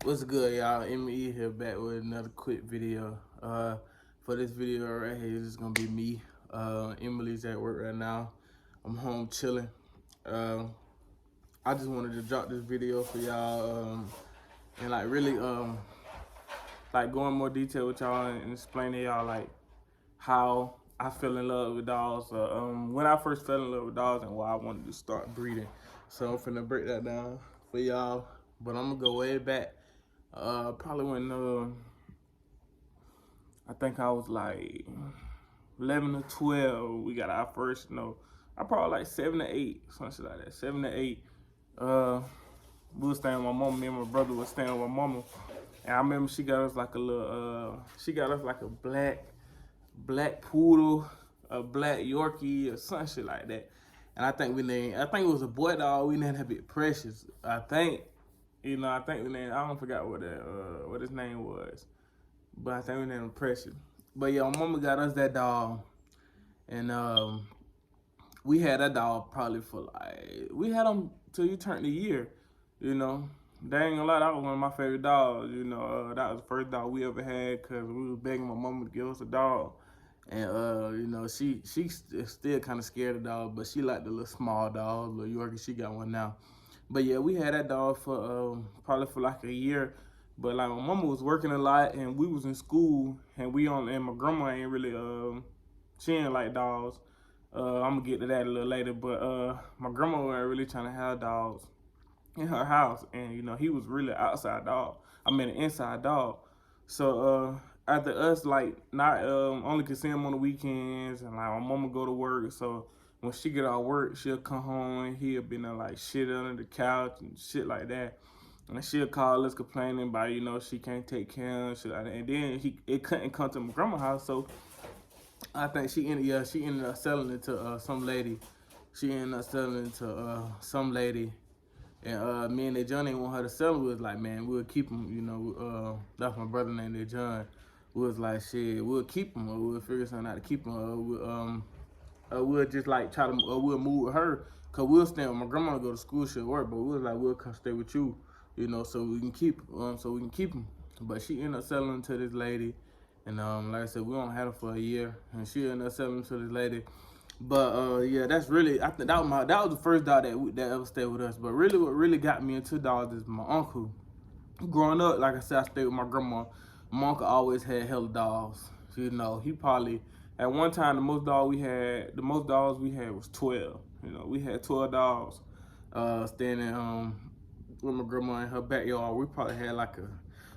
What's good, y'all? ME here back with another quick video. For this video right here, it's gonna be me. Emily's at work right now. I'm home chilling. Uh, I just wanted to drop this video for y'all and like really like go in more detail with y'all and explain to y'all like how I fell in love with dogs. When I first fell in love with dogs and why I wanted to start breeding. So I'm finna break that down for y'all. But I'm gonna go way back. Probably when I think I was like 11 or 12. We got our first, I probably like 7 to 8, something like that. 7 to 8. We was staying with my mama. Me and my brother was staying with my mama, and I remember she got us like a little. She got us like a black poodle, a black Yorkie, or some shit like that. And I think it was a boy dog. We named that bit Precious. I think we named. I don't forgot what his name was, but I think we named him Precious. But yeah, my mama got us that dog, and we had that dog probably for like we had him till he turned a year. You know, they ain't gonna lie, that was one of my favorite dogs. That was the first dog we ever had because we was begging my mama to give us a dog. And she still kind of scared of dogs, but she liked the little small dog, little Yorkie. She got one now. But yeah, we had that dog for probably for like a year. But like my mama was working a lot, and we was in school, and my grandma ain't really she ain't like dogs. I'm gonna get to that a little later, but my grandma wasn't really trying to have dogs in her house, and he was really outside dog. I mean, an inside dog. So after us, like not only could see him on the weekends, and like my mama go to work, so when she get out of work, she'll come home and he'll be there like shit under the couch and shit like that. And she'll call us complaining about she can't take care of shit like that. And then it couldn't come to my grandma's house, so I think she ended up selling it to some lady. She ended up selling it to some lady. And me and that John didn't want her to sell it. We was like, man, we'll keep him. That's my brother named that John. We was like, shit, we'll keep him, or we'll figure something out to keep him. We'll just like try to, we'll move with her, cause we'll stay with my grandma to go to school, she'll work, but we was like, we'll come stay with you, so we can keep him. But she ended up selling to this lady, and like I said, we don't have her for a year, and she ended up selling to this lady. But yeah, that's really, I think that was the first dog that ever stayed with us. But really, what really got me into dogs is my uncle. Growing up, like I said, I stayed with my grandma. My uncle always had hella dogs. He probably at one time the most dogs we had was 12. We had 12 dogs. Standing with my grandma in her backyard. We probably had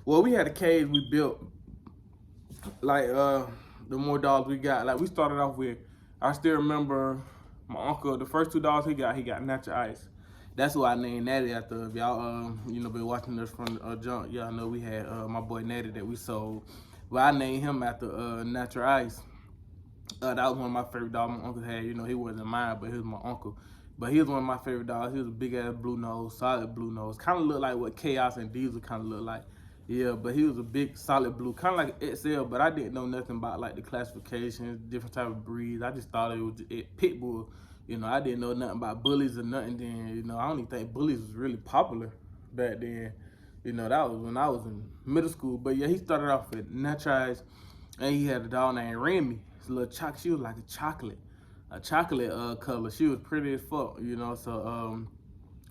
we had a cage we built. Like the more dogs we got, like we started off with. I still remember my uncle. The first 2 dogs he got natural ice. That's what I named Natty after. If y'all been watching us from jump, y'all know we had my boy Natty that we sold. But I named him after natural ice. That was one of my favorite dogs my uncle had. He wasn't mine, but he was my uncle. But he was one of my favorite dogs. He was a big ass blue nose, solid blue nose. Kind of looked like what Chaos and Diesel kind of looked like. Yeah, but he was a big, solid blue, kind of like XL, but I didn't know nothing about like the classifications, different type of breeds. I just thought it was pit bull. I didn't know nothing about bullies or nothing then. I don't even think bullies was really popular back then. That was when I was in middle school. But yeah, he started off with naturalized, and he had a dog named Remy. It's a little chocolate. She was like a chocolate color. She was pretty as fuck. So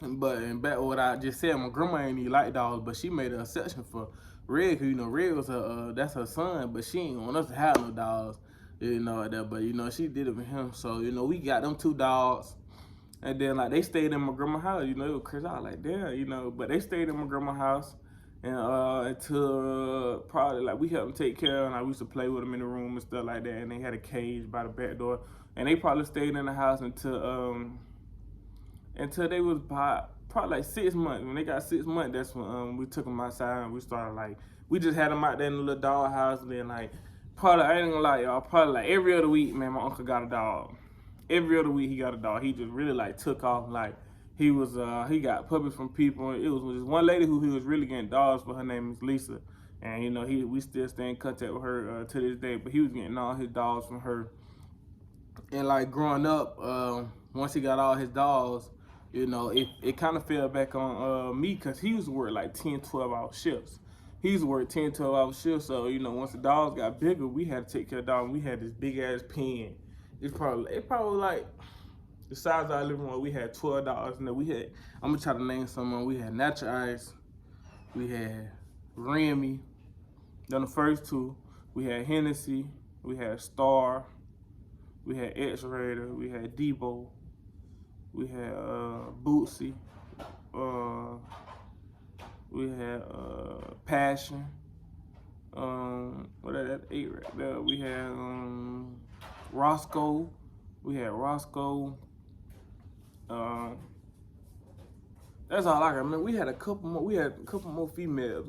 but and back what I just said, my grandma ain't even like dogs, but she made an exception for Red, cause Red was her that's her son, but she ain't want us to have no dogs, that. But she did it for him, so we got them 2 dogs, and then like they stayed in my grandma's house. It was crazy. I was like, damn, but they stayed in my grandma's house, and until probably like we helped them take care of, and like, we used to play with them in the room and stuff like that, and they had a cage by the back door, and they probably stayed in the house until they was probably like 6 months. When they got 6 months, that's when we took them outside and we started we just had them out there in the little dog house. And then probably, I ain't gonna lie y'all, probably like every other week, man, my uncle got a dog. Every other week he got a dog. He just really took off. He he got puppies from people. It was just one lady who he was really getting dogs for. Her name is Lisa. And we still stay in contact with her to this day, but he was getting all his dogs from her. And growing up, once he got all his dogs, You know, it kind of fell back on me because he was work like 10, 12-hour shifts. He used to work 10, 12-hour shifts. So, you know, once the dogs got bigger, we had to take care of the dog. We had this big ass pen. It probably like the size of our living room. We had 12 dogs, and then we had, I'm gonna try to name some. We had Natural Ice, we had Remy. Then the first two, we had Hennessy, we had Star, we had X-Raider, we had Debo, we had Bootsy, we had Passion. What is that? 8 right there. We had Roscoe. We had Roscoe. That's all I can remember. We had a couple more. We had a couple more females.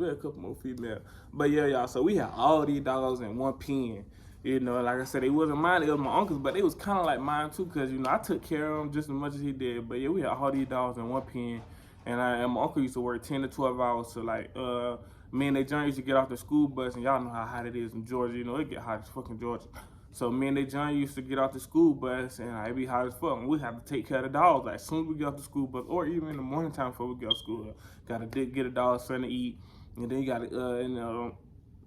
But yeah, y'all. So we had all these dogs in one pen. You know, like I said, it wasn't mine. It was my uncle's, but it was kind of like mine too, cause you know I took care of them just as much as he did. But yeah, we had all these dogs in one pen, and my uncle used to work 10 to 12 hours. So like, me and they John used to get off the school bus, and y'all know how hot it is in Georgia. You know, it get hot as fucking Georgia. So me and they John used to get off the school bus, and it be hot as fuck. And we have to take care of the dogs. Like as soon as we get off the school bus, or even in the morning time before we get off school, gotta get a dog something to eat, and then you gotta in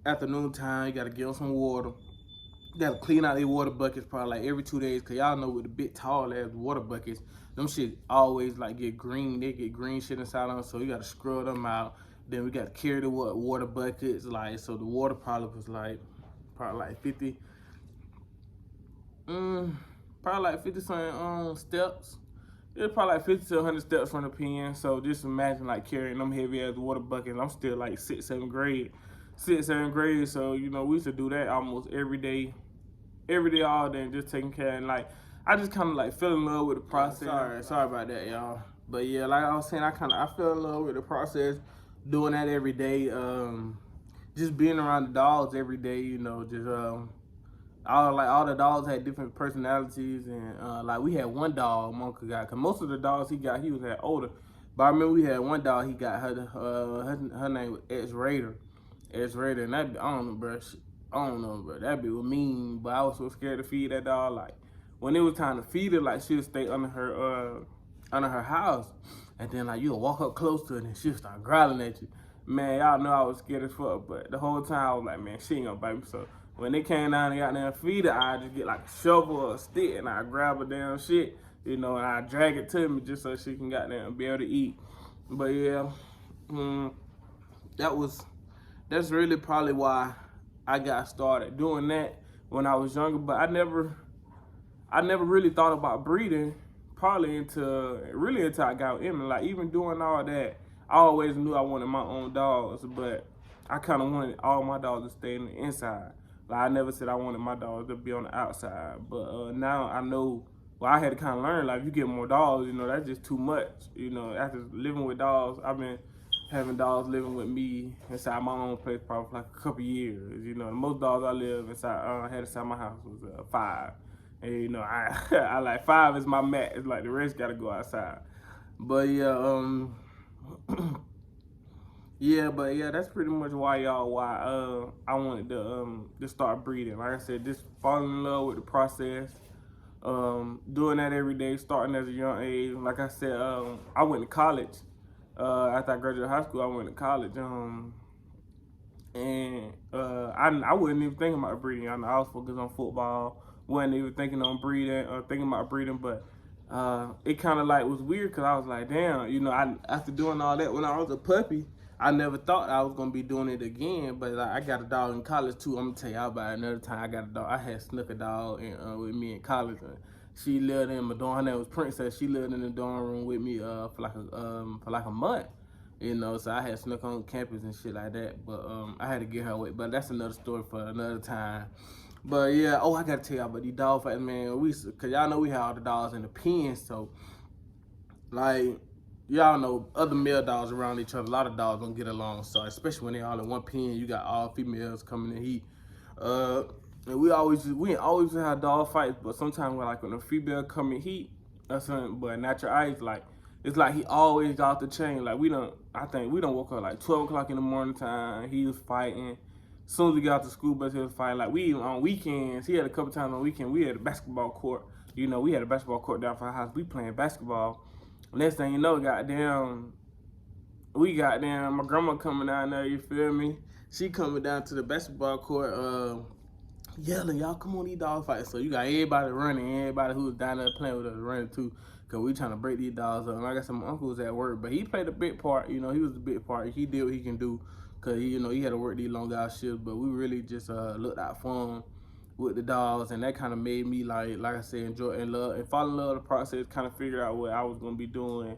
afternoon time, you gotta give them some water. You gotta clean out their water buckets probably like every 2 days, cause y'all know with the big tall ass water buckets, them shit always like get green. They get green shit inside them, so you gotta scrub them out. Then we gotta carry the water buckets, like so the water probably was like 50. Probably like 50 something steps. It was probably like 50 to 100 steps from the pen. So just imagine like carrying them heavy ass water buckets. I'm still like 6th, 7th grade. So you know we used to do that almost every day all day, and just taking care. And like I just kind of like fell in love with the process. Sorry about that, y'all. But yeah, like I was saying, I fell in love with the process, doing that every day. Just being around the dogs every day. You know, just all the dogs had different personalities, and like we had one dog my uncle got, cause most of the dogs he got, he was had older. But I remember we had one dog, he got her name was X-Raider, and that I don't know, bro. That bitch was mean, but I was so scared to feed that dog. Like when it was time to feed her, like she'd stay under her house, and then like you'll walk up close to her and she'll start growling at you. Man, y'all know I was scared as fuck, but the whole time I was like, man, she ain't gonna bite me. So when they came down and got there and feed her, I just get like a shovel or a stick and I grab her damn shit, you know, and I drag it to me just so she can get there and be able to eat. But yeah, that's really probably why I got started doing that when I was younger. But I never really thought about breeding probably until I got with Emily. Like even doing all that, I always knew I wanted my own dogs, but I kind of wanted all my dogs to stay in the inside. Like I never said I wanted my dogs to be on the outside. But now I know, well, I had to kind of learn, like if you get more dogs, you know, that's just too much. You know, after living with dogs, I've been having dogs living with me inside my own place probably for like a couple years. You know, the most dogs I had inside my house was 5. And you know, I like 5 is my max. It's like the rest gotta go outside. But yeah, yeah, that's pretty much why I wanted to start breeding. Like I said, just falling in love with the process. Doing that every day, starting as a young age. Like I said, I went to college. After I graduated high school, I went to college. I wasn't even thinking about breeding. I was focused on football. Wasn't even thinking on breeding or thinking about breeding, but it kind of like was weird because I was like, damn, you know, after doing all that when I was a puppy, I never thought I was gonna be doing it again. But like, I got a dog in college too. I'm gonna tell y'all about it another time. I got a dog. I had snuck a dog with me in college. She lived in my dorm. Her name was Princess. She lived in the dorm room with me for like a month. You know, so I had snuck on campus and shit like that. But I had to get her away. But that's another story for another time. But yeah, I gotta tell y'all about these dog fights, man. Cause y'all know we had all the dogs in the pen, so like y'all know other male dogs around each other. A lot of dogs don't get along, so especially when they all in one pen, you got all females coming in heat. And we always have dog fights, but sometimes when a female come in heat or something, but Natural Ice, like it's like he always got off the chain. Like I think we don't woke up like 12 o'clock in the morning time. He was fighting. As soon as we got to school bus, he was fighting. Like we on weekends, he had a couple times on weekend. We had a basketball court. You know, we had a basketball court down for our house. We playing basketball. Next thing you know, goddamn, we got down. My grandma coming down there. You feel me? She coming down to the basketball court, yelling, "Y'all come on, these dog fights!" So you got everybody running, everybody who was down there playing with us running too, cause we trying to break these dogs up. And like I said, my uncle was at work, but he played a big part. You know, he was a big part. He did what he can do, cause he had to work these long hour shifts. But we really just looked out for him with the dogs, and that kind of made me like I said, enjoy and love and fall in love with the process. Kind of figure out what I was gonna be doing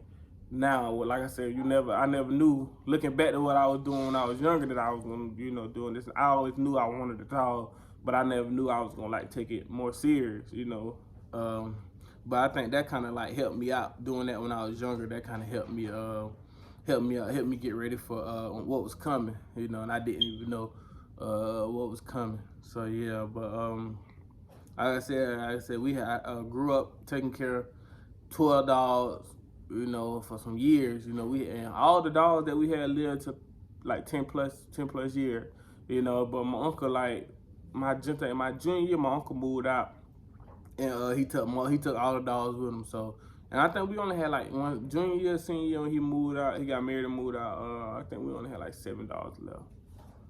now. Well, like I said, I never knew, looking back to what I was doing when I was younger, that I was gonna, doing this. I always knew I wanted to talk, but I never knew I was gonna like take it more serious, but I think that kind of like helped me out doing that when I was younger. That kind of helped me get ready for what was coming, and I didn't even know what was coming. So yeah, but like I said, we had grew up taking care of 12 dogs, for some years. And all the dogs that we had lived to like 10 plus years, but my uncle, like my junior year, my uncle moved out, and he took all the dogs with him. So, and I think we only had like one junior year, senior year when he moved out. He got married and moved out. I think we only had like 7 dogs left.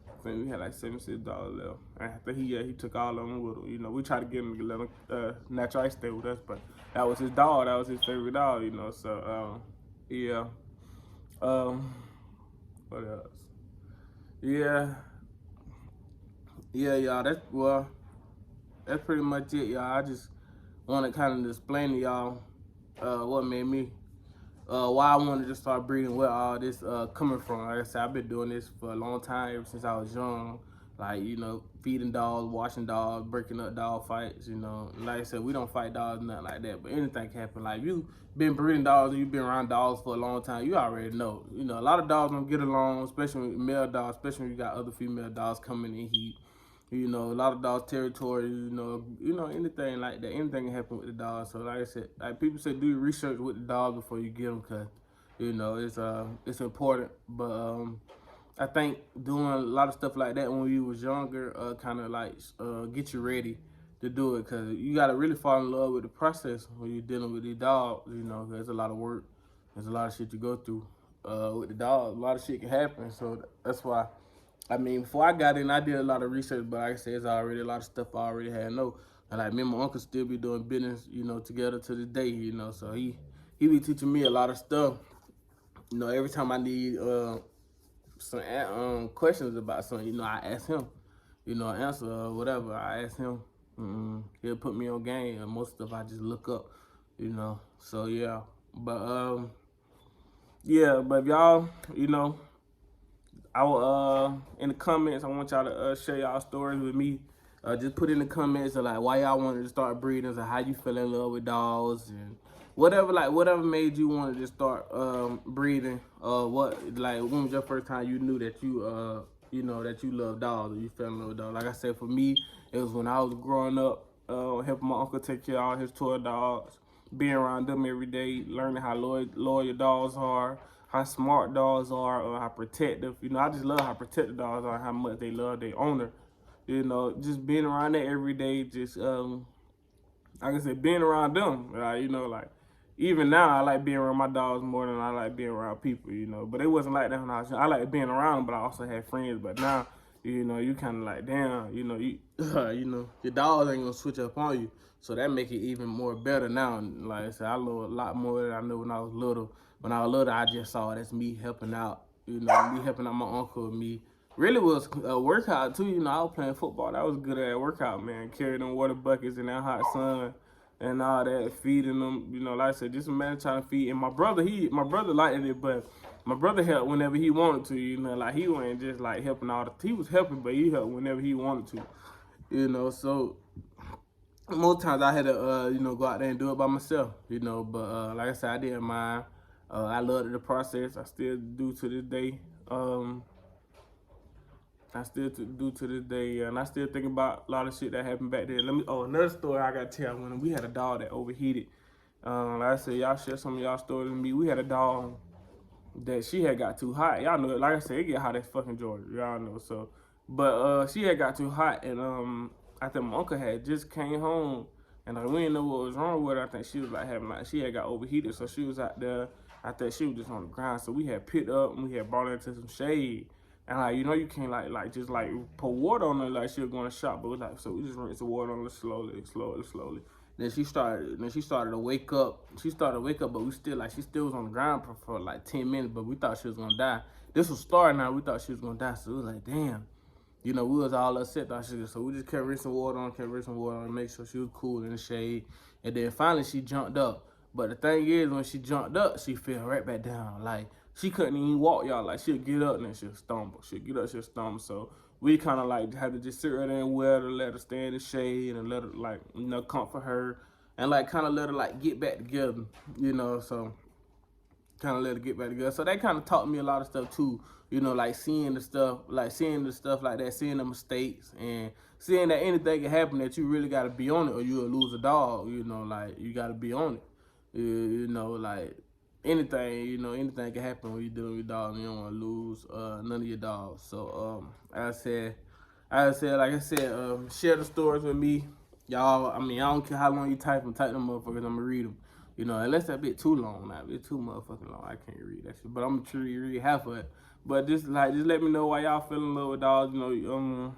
I think we had like $76 left. And I think he took all of them with him. We tried to get him to let him natural stay with us, but that was his dog. That was his favorite dog. So yeah. What else? Yeah, y'all. That's pretty much it, y'all. I just want to kind of explain to y'all what made me, why I wanted to start breeding, where all this coming from. Like I said, I've been doing this for a long time, ever since I was young. Like, feeding dogs, washing dogs, breaking up dog fights, Like I said, we don't fight dogs, nothing like that, but anything can happen. Like, you been breeding dogs and you've been around dogs for a long time, you already know. A lot of dogs don't get along, especially with male dogs, especially when you got other female dogs coming in heat. A lot of dogs' territory, anything like that, anything can happen with the dogs. So like I said, like people say, do your research with the dogs before you get them, cause it's important. But I think doing a lot of stuff like that when you was younger, kind of like get you ready to do it, cause you gotta really fall in love with the process when you're dealing with these dogs. Cause there's a lot of work, there's a lot of shit to go through with the dogs. A lot of shit can happen, so that's why. I mean, before I got in, I did a lot of research, but like I said, it's already a lot of stuff I already had know. And like me and my uncle still be doing business, together to this day, So he be teaching me a lot of stuff. Every time I need some questions about something, I ask him, answer or whatever. I ask him. He'll put me on game, and most stuff I just look up, So yeah, but if y'all, I will, in the comments, I want y'all to share y'all stories with me. Just put in the comments of like why y'all wanted to start breeding, or how you fell in love with dogs, and whatever made you want to just start breeding. When was your first time you knew that that you love dogs, or you fell in love with dogs? Like I said, for me, it was when I was growing up, helping my uncle take care of all his 12 dogs, being around them every day, learning how loyal dogs are, how smart dogs are, or how protective. I just love how protective dogs are, how much they love their owner. Just being around that every day, just like I said, being around them. Like even now, I like being around my dogs more than I like being around people. But it wasn't like that when I was young. I like being around them, but I also had friends. But now, you kind of like, damn, your dogs ain't gonna switch up on you. So that make it even more better now. And like I said, I know a lot more than I knew when I was little. When I was little, I just saw that's me helping out, me helping out my uncle, me. Really was a workout too, I was playing football. That was good at workout, man. Carrying them water buckets in that hot sun and all that, feeding them, like I said, just imagine trying to feed. And my brother liked it, but my brother helped whenever he wanted to, like he wasn't just like helping he was helping, but he helped whenever he wanted to, so most times I had to, go out there and do it by myself, but like I said, I didn't mind. I loved the process. I still do to this day. And I still think about a lot of shit that happened back then. Another story I gotta tell. When we had a dog that overheated. Like I said, y'all share some of y'all stories with me. We had a dog that she had got too hot. Y'all know, like I said, it get hot as fucking Georgia. Y'all know, but she had got too hot, and I think my uncle had just came home And like, we didn't know what was wrong with her. I think she was like having like she had got overheated, so she was out there. I think she was just on the ground. So we had picked up and we had brought her into some shade. And like, you know, you can't like just like pour water on her like she was going to shop, but it was like, so we just rinsed the water on her slowly. Then she started to wake up. She started to wake up, but we still like she still was on the ground for like 10 minutes, but we thought she was gonna die. This was starting out, we thought she was gonna die. So it was like, damn. You know, we was all upset about shit. So we just kept rinsing water on, make sure she was cool in the shade. And then finally she jumped up. But the thing is, when she jumped up, she fell right back down. Like, she couldn't even walk, y'all. Like, she'll get up and then she'll stumble. She'll get up, she'll stumble. So we kind of like had to just sit right there and wet her, let her stay in the shade and let her, like, you know, comfort her. And like kind of let her like get back together, you know. So kind of let her get back together. So that kind of taught me a lot of stuff too, you know, like seeing the stuff like that, seeing the mistakes and seeing that anything can happen, that you really got to be on it or you'll lose a dog, you know, like you got to be on it, you know, like anything, you know, anything can happen when you're dealing with dogs and you don't want to lose none of your dogs. So like I said, share the stories with me. Y'all, I mean, I don't care how long you type them motherfuckers, I'm gonna read them. You know, unless that bit too long now. Bit too motherfucking long, I can't read that shit. But I'm sure you read half of it. But just let me know why y'all fell in love with dogs. You know,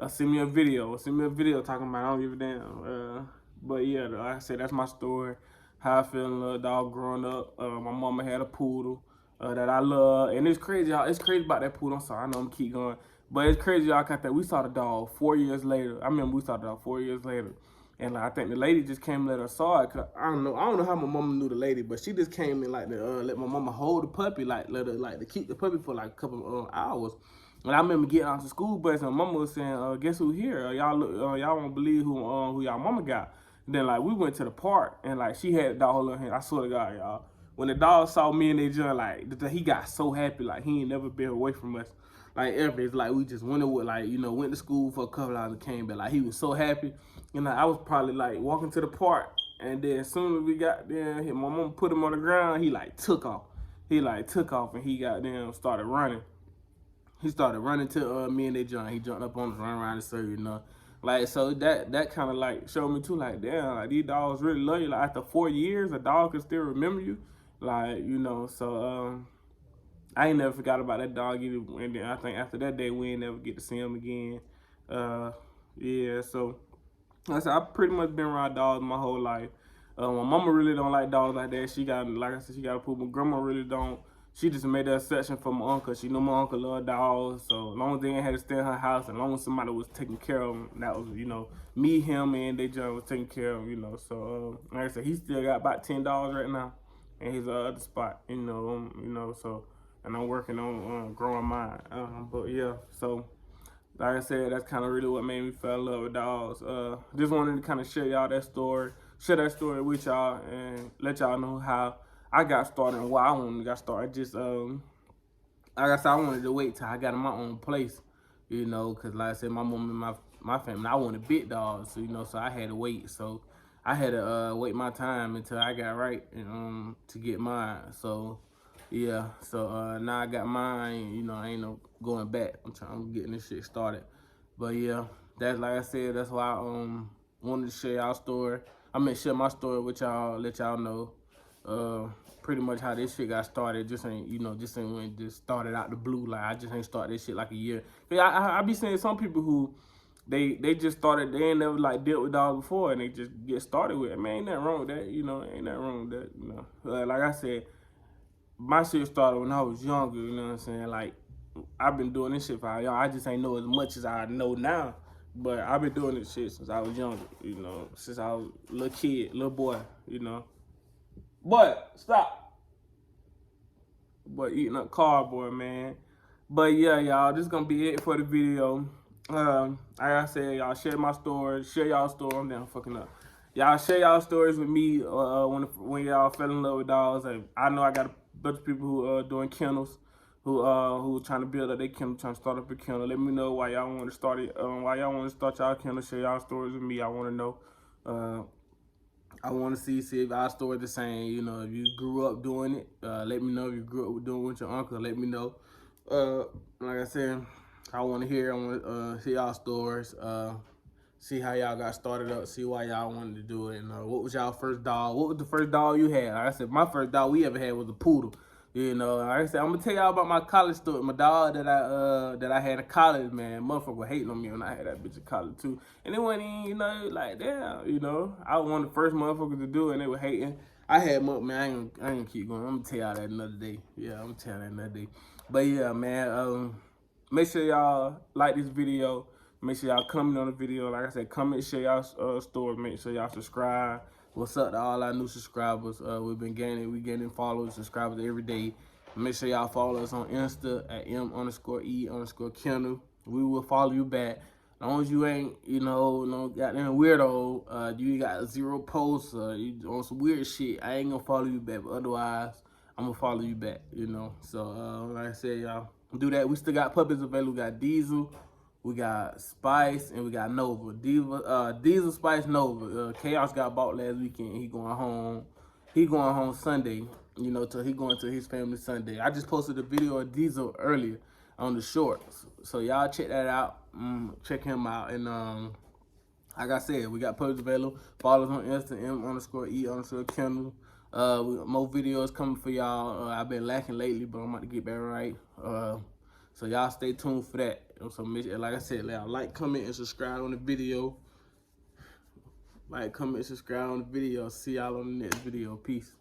send me a video. Send me a video talking about it. I don't give a damn. But yeah, like I said, that's my story. How I fell in love with dog growing up. My mama had a poodle that I love. And it's crazy, y'all. It's crazy about that poodle. I'm sorry, I know I'm gonna keep going. But it's crazy, y'all, got that. We saw the dog 4 years later. I remember we saw the dog 4 years later. And like, I think the lady just came and let her saw it. Cause I don't know how my mama knew the lady, but she just came in like to let my mama hold the puppy, like let her like to keep the puppy for like a couple hours. And I remember getting out to school bus and mama was saying, "Guess who here? Y'all won't believe who y'all mama got." And then like we went to the park and like she had the dog in her hand. I swear to God, y'all. When the dog saw me and they just like he got so happy, like he ain't never been away from us. Like ever. It's like we just went to school for a couple hours and came back. Like he was so happy. And like, I was probably like walking to the park, and then as soon as we got there, my mom put him on the ground, he like took off. And he got down, started running. He started running to me and they jumped. He jumped up on us, run around the circle, you know. Like, so that kind of like showed me too, like, damn, like these dogs really love you. Like after 4 years, a dog can still remember you. Like, you know, so I ain't never forgot about that dog either. And then I think after that day, we ain't never get to see him again. Yeah, so like I said, I've pretty much been around dogs my whole life. My mama really don't like dogs like that. She got, like I said, she got a poop. My grandma really don't. She just made that exception for my uncle. She knew my uncle loved dogs, so as long as they ain't had to stay in her house, and as long as somebody was taking care of them, that was, you know, me, him, and they just was taking care of him, you know. So like I said, he still got about $10 right now in his other spot, you know. So, and I'm working on growing mine. But yeah, so. Like I said, that's kind of really what made me fall in love with dogs. Just wanted to kind of share that story with y'all, and let y'all know how I got started and why I wanted to get started. Just, like I said, I wanted to wait till I got in my own place, you know, because like I said, my mom and my family, I wanted big dogs, so, you know, so I had to wait. So I had to wait my time until I got right to get mine. So yeah, so now I got mine, you know, I ain't no going back. I'm getting this shit started. But yeah, that's like I said, that's why I wanted to share y'all story. I mean, share my story with y'all, let y'all know pretty much how this shit got started. Just ain't when it just started out the blue. Like I just ain't started this shit like a year. I be seeing some people who they just started, they ain't never like dealt with dogs before, and they just get started with it. Man, ain't nothing wrong with that, you know, ain't nothing wrong with that, you know. Like I said, my shit started when I was younger, you know what I'm saying? Like, I've been doing this shit for y'all. I just ain't know as much as I know now. But I've been doing this shit since I was younger, you know, since I was a little kid, little boy, you know. But, stop. But eating up cardboard, man. But yeah, y'all, this is gonna be it for the video. Like I said, y'all share my story, share y'all story. I'm down fucking up. Y'all share y'all stories with me when y'all fell in love with dogs. I know I got a bunch of people who doing kennels, who trying to build up their kennel, trying to start up a kennel. Let me know why y'all want to start it. Why y'all want to start y'all kennel. Share y'all stories with me. I want to know. I want to see if our story the same. You know, if you grew up doing it, let me know. If you grew up doing it with your uncle, let me know. Like I said, I want to hear y'all stories. see how y'all got started up, see why y'all wanted to do it, and what was y'all first dog? What was the first dog you had? Like I said, my first dog we ever had was a poodle. You know, like I said, I'm gonna tell y'all about my college story. My dog that I had in college, man, motherfucker was hating on me when I had that bitch in college too. And it wasn't even, you know, like damn, you know, I was one of the first motherfuckers to do it, and they were hating. I had man, I ain't keep going. I'm gonna tell y'all that another day. Yeah, I'm gonna tell y'all that another day. But yeah, man, make sure y'all like this video. Make sure y'all comment on the video. Like I said, comment, share y'all stories. Make sure y'all subscribe. What's up to all our new subscribers? We gaining followers, subscribers every day. Make sure y'all follow us on Insta at M_E_Kennel. We will follow you back. As long as you ain't, you know, no goddamn weirdo, you got 0 posts, you on some weird shit, I ain't gonna follow you back. But otherwise, I'm gonna follow you back, you know. So, like I said, y'all, do that. We still got puppies available. We got Diesel, we got Spice, and we got Nova. Diesel, Spice, Nova. Chaos got bought last weekend. He going home. He going home Sunday. You know, till he going to his family Sunday. I just posted a video of Diesel earlier on the shorts, so y'all check that out. Check him out, and like I said, we got puppies available. Follow us on Insta, M_E_Kennel. More videos coming for y'all. I've been lacking lately, but I'm about to get back right. So y'all stay tuned for that. So like I said, y'all like, comment, and subscribe on the video. Like, comment, subscribe on the video. See y'all on the next video. Peace.